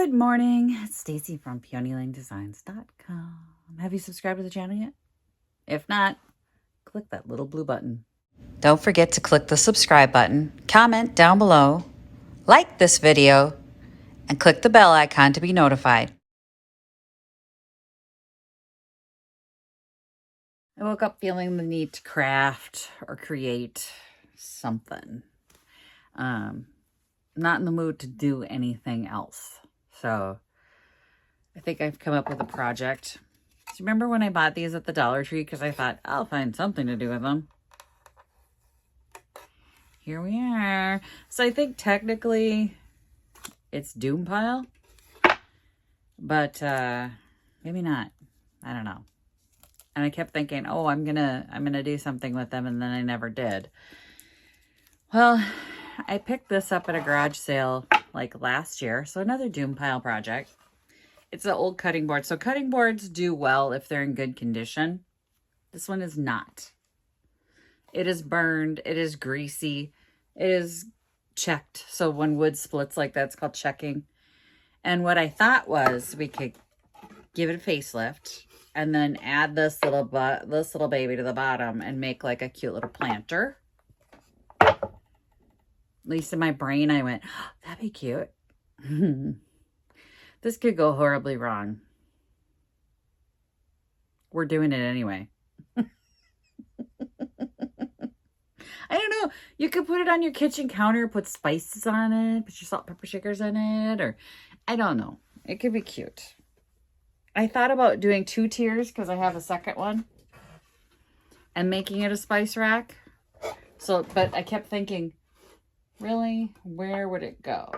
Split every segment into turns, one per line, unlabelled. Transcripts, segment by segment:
Good morning, it's Stacy from PeonyLaneDesigns.com. Have you subscribed to the channel yet? If not, click that little blue button. Don't forget to click the subscribe button, comment down below, like this video, and click the bell icon to be notified. I woke up feeling the need to craft or create something. Not in the mood to do anything else. So I think I've come up with a project. So remember when I bought these at the Dollar Tree? Because I thought, I'll find something to do with them. Here we are. So I think technically it's Doom Pile. But maybe not. I don't know. And I kept thinking, oh, I'm gonna do something with them, and then I never did. Well, I picked this up at a garage sale like last year. So another Doom Pile project. It's an old cutting board. So cutting boards do well if they're in good condition. This one is not. It is burned. It is greasy. It is checked. So when wood splits like that, it's called checking. And what I thought was we could give it a facelift and then add this little baby to the bottom and make like a cute little planter. At least in my brain, I went, oh, that'd be cute. This could go horribly wrong. We're doing it anyway. I don't know. You could put it on your kitchen counter, put spices on it, put your salt, pepper shakers in it, or I don't know. It could be cute. I thought about doing 2 tiers because I have a second one and making it a spice rack. So, but I kept thinking, really, where would it go?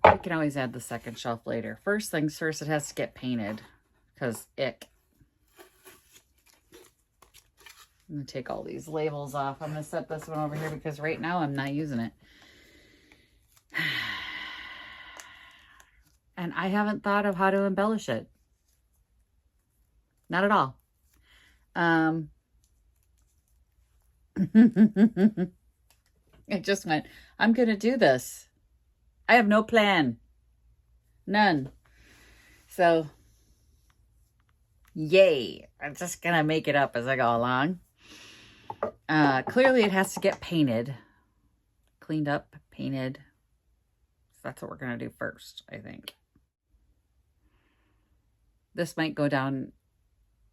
I can always add the second shelf later. First things first, it has to get painted because ick. I'm going to take all these labels off. I'm going to set this one over here because right now I'm not using it. And I haven't thought of how to embellish it. Not at all. I just went, I'm going to do this. I have no plan. None. So, yay. I'm just going to make it up as I go along. Clearly it has to get painted. Cleaned up, painted. So that's what we're going to do first, I think. This might go down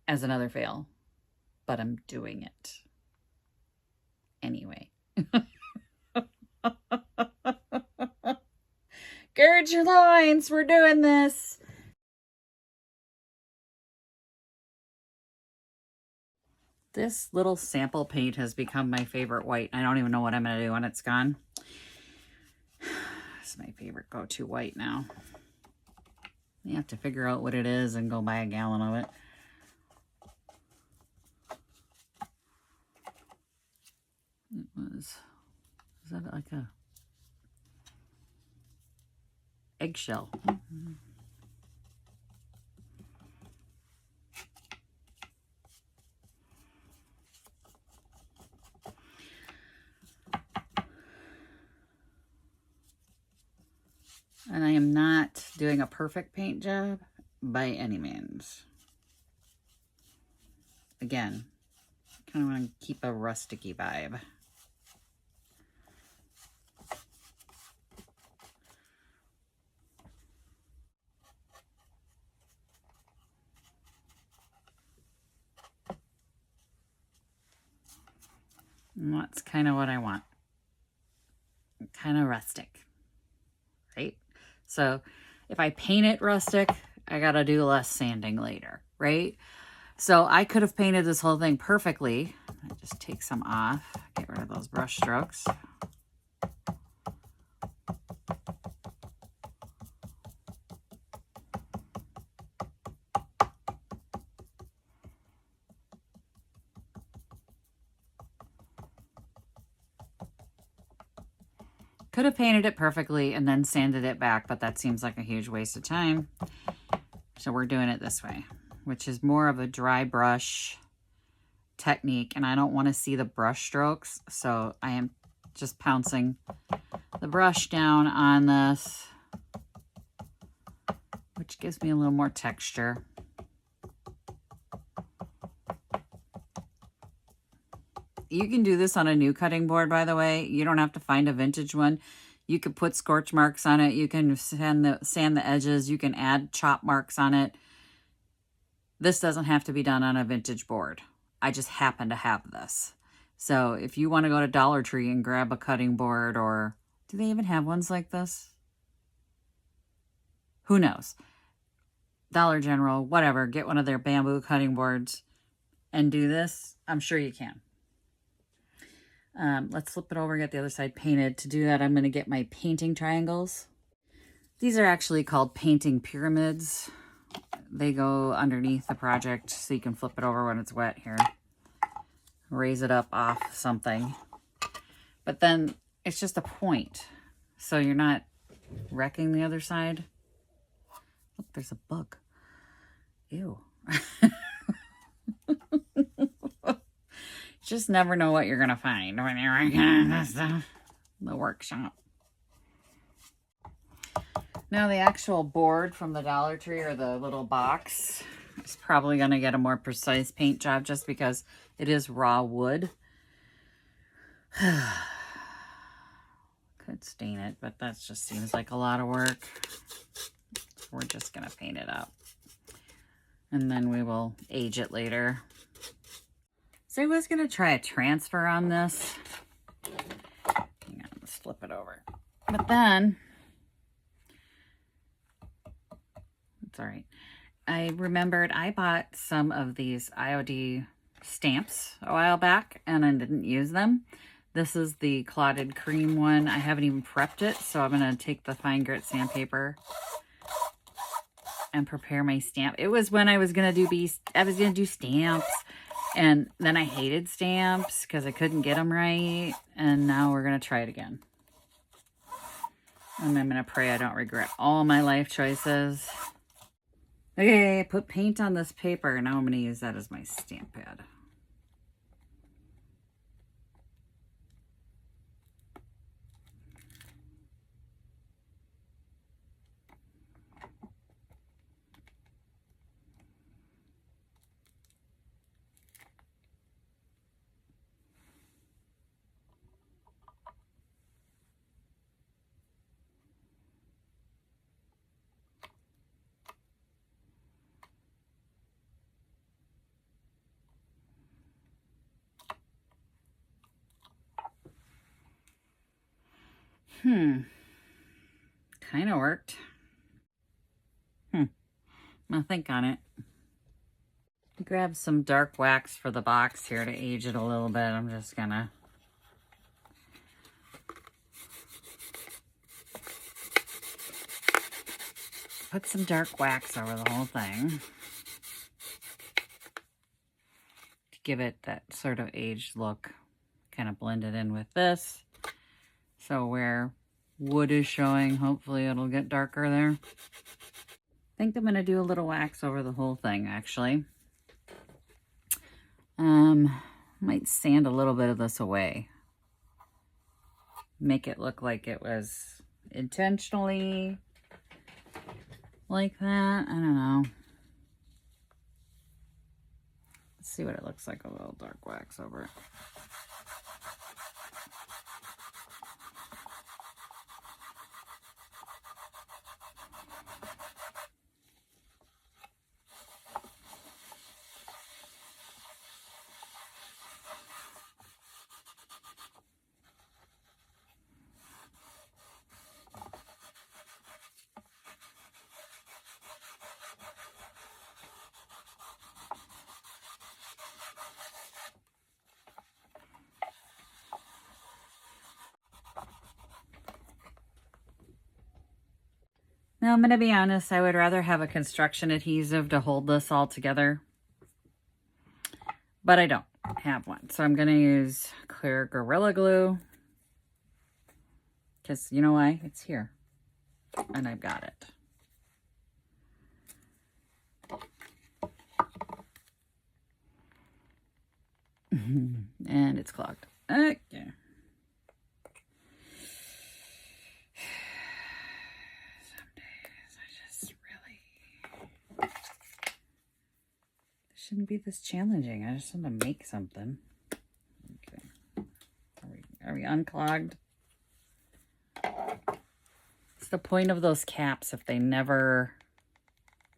as another fail, but I'm doing it anyway. Gird your loins, we're doing this. This little sample paint has become my favorite white. I don't even know what I'm going to do when it's gone. It's my favorite go-to white now. You have to figure out what it is and go buy a gallon of it. Is that like a eggshell? Mm-hmm. And I am not doing a perfect paint job by any means. Again, kind of want to keep a rusticy vibe. And that's kind of what I want. Kind of rustic, right? So if I paint it rustic, I got to do less sanding later, right? So I could have painted this whole thing perfectly. I just take some off, get rid of those brush strokes. Could have painted it perfectly and then sanded it back, but that seems like a huge waste of time. So we're doing it this way, which is more of a dry brush technique and I don't want to see the brush strokes. So I am just pouncing the brush down on this, which gives me a little more texture. You can do this on a new cutting board, by the way. You don't have to find a vintage one. You could put scorch marks on it. You can sand the edges. You can add chop marks on it. This doesn't have to be done on a vintage board. I just happen to have this. So if you want to go to Dollar Tree and grab a cutting board, or do they even have ones like this? Who knows? Dollar General, whatever. Get one of their bamboo cutting boards and do this. I'm sure you can. Let's flip it over, get the other side painted. To do that, I'm going to get my painting triangles. These are actually called painting pyramids. They go underneath the project so you can flip it over when it's wet here. Raise it up off something. But then it's just a point. So you're not wrecking the other side. Look, there's a bug. Ew. Just never know what you're going to find when you're in the workshop. Now the actual board from the Dollar Tree, or the little box, is probably going to get a more precise paint job just because it is raw wood. Could stain it, but that just seems like a lot of work. We're just going to paint it up. And then we will age it later. So I was going to try a transfer on this. Hang on, let's flip it over. But then, it's all right. I remembered I bought some of these IOD stamps a while back and I didn't use them. This is the clotted cream one. I haven't even prepped it, so I'm going to take the fine grit sandpaper and prepare my stamp. It was when I was going to do stamps. And then I hated stamps because I couldn't get them right. And now we're going to try it again. And I'm going to pray I don't regret all my life choices. Okay, I put paint on this paper. Now I'm going to use that as my stamp pad. Kind of worked. I'll think on it. Grab some dark wax for the box here to age it a little bit. I'm just gonna put some dark wax over the whole thing to give it that sort of aged look. Kind of blend it in with this. So where wood is showing, hopefully it'll get darker there. I think I'm going to do a little wax over the whole thing, actually. Might sand a little bit of this away. Make it look like it was intentionally like that. I don't know. Let's see what it looks like, a little dark wax over it. Now, I'm going to be honest, I would rather have a construction adhesive to hold this all together. But I don't have one. So I'm going to use clear Gorilla Glue. Because you know why? It's here. And I've got it. And it's clogged. Okay. Some days I just really... It shouldn't be this challenging. I just want to make something. Okay. Are we unclogged? It's the point of those caps if they never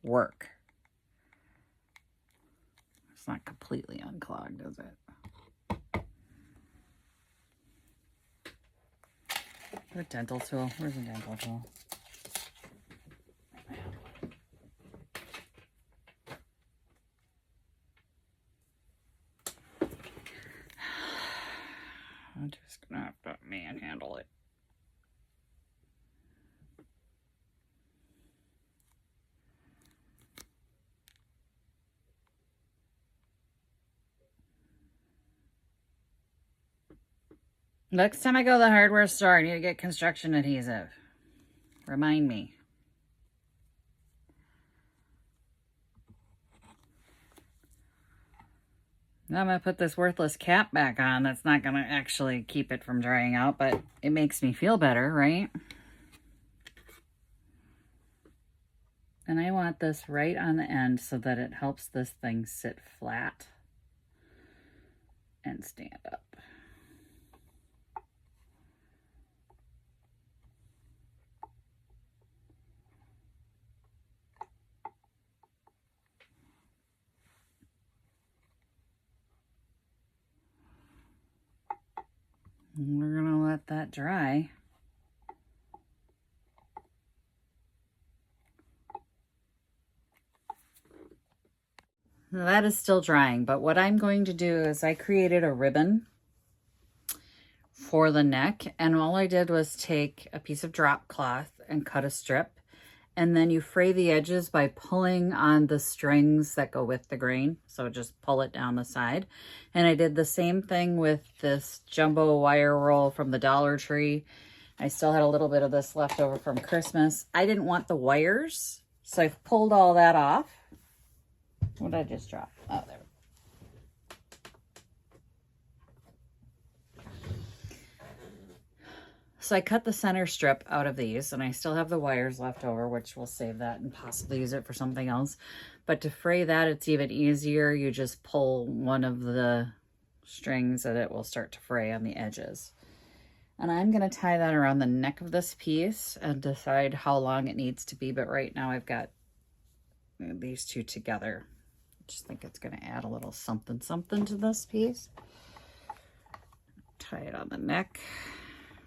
work. It's not completely unclogged, is it? A dental tool. Where's the dental tool? I'm just gonna have to manhandle it. Next time I go to the hardware store, I need to get construction adhesive. Remind me. Now I'm going to put this worthless cap back on. That's not going to actually keep it from drying out, but it makes me feel better, right? And I want this right on the end so that it helps this thing sit flat and stand up. And we're going to let that dry. Now that is still drying, but what I'm going to do is I created a ribbon for the neck, and all I did was take a piece of drop cloth and cut a strip, and then you fray the edges by pulling on the strings that go with the grain. So just pull it down the side. And I did the same thing with this jumbo wire roll from the Dollar Tree. I still had a little bit of this left over from Christmas. I didn't want the wires, so I've pulled all that off. What did I just drop? Oh, there. So I cut the center strip out of these, and I still have the wires left over, which we'll save that and possibly use it for something else. But to fray that, it's even easier. You just pull one of the strings and it will start to fray on the edges. And I'm going to tie that around the neck of this piece and decide how long it needs to be. But right now I've got these two together. I just think it's going to add a little something to this piece. Tie it on the neck,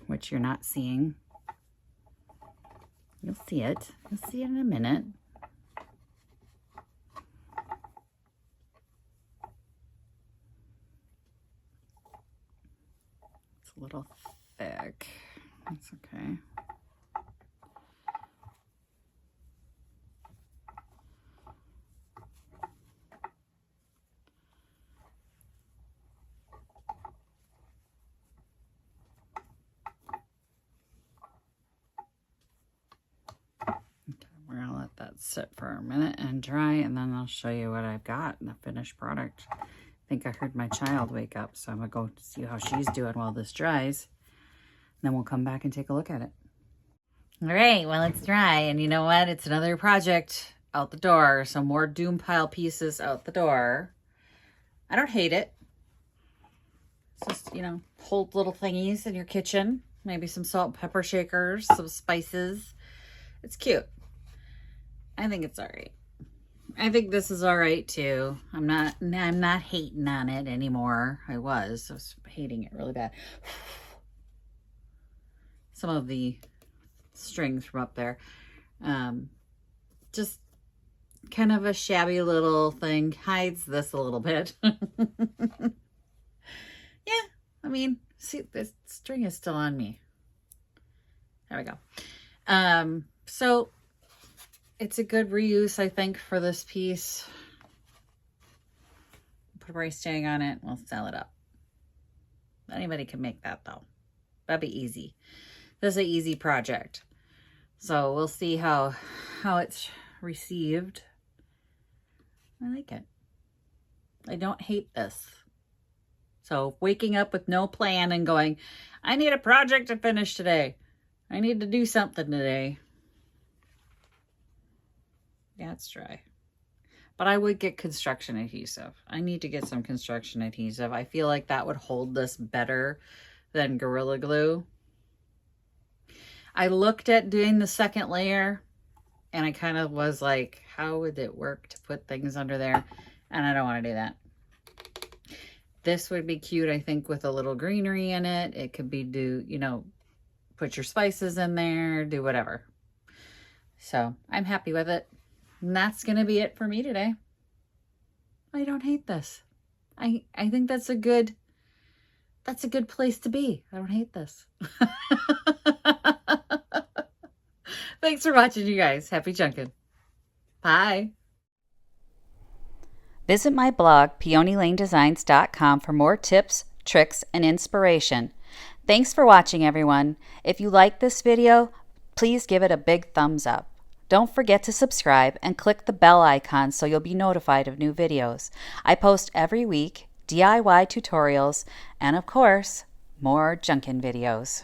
which you're not seeing. You'll see it. You'll see it in a minute. It's a little thick. That's okay. We're gonna let that sit for a minute and dry, and then I'll show you what I've got in the finished product. I think I heard my child wake up, so I'm gonna go see how she's doing while this dries. Then we'll come back and take a look at it. All right, well, it's dry, and you know what? It's another project out the door. So more doom pile pieces out the door. I don't hate it. It's just, you know, hold little thingies in your kitchen. Maybe some salt and pepper shakers, some spices. It's cute. I think it's all right. I think this is all right too. I'm not hating on it anymore. I was hating it really bad. Some of the strings from up there. Just kind of a shabby little thing. Hides this a little bit. Yeah, I mean, see, this string is still on me. There we go. So it's a good reuse, I think, for this piece. Put a price tag on it. We'll sell it up. Anybody can make that, though. That'd be easy. This is an easy project. So we'll see how it's received. I like it. I don't hate this. So waking up with no plan and going, I need a project to finish today. I need to do something today. Yeah, it's dry. But I would get construction adhesive. I need to get some construction adhesive. I feel like that would hold this better than Gorilla Glue. I looked at doing the second layer and I kind of was like, how would it work to put things under there? And I don't want to do that. This would be cute, I think, with a little greenery in it. It could be put your spices in there, do whatever. So I'm happy with it. And that's going to be it for me today. I don't hate this. I think that's a good place to be. I don't hate this. Thanks for watching, you guys. Happy chunking. Bye. Visit my blog, peonylanedesigns.com, for more tips, tricks, and inspiration. Thanks for watching, everyone. If you like this video, please give it a big thumbs up. Don't forget to subscribe and click the bell icon so you'll be notified of new videos. I post every week DIY tutorials and, of course, more junkin' videos.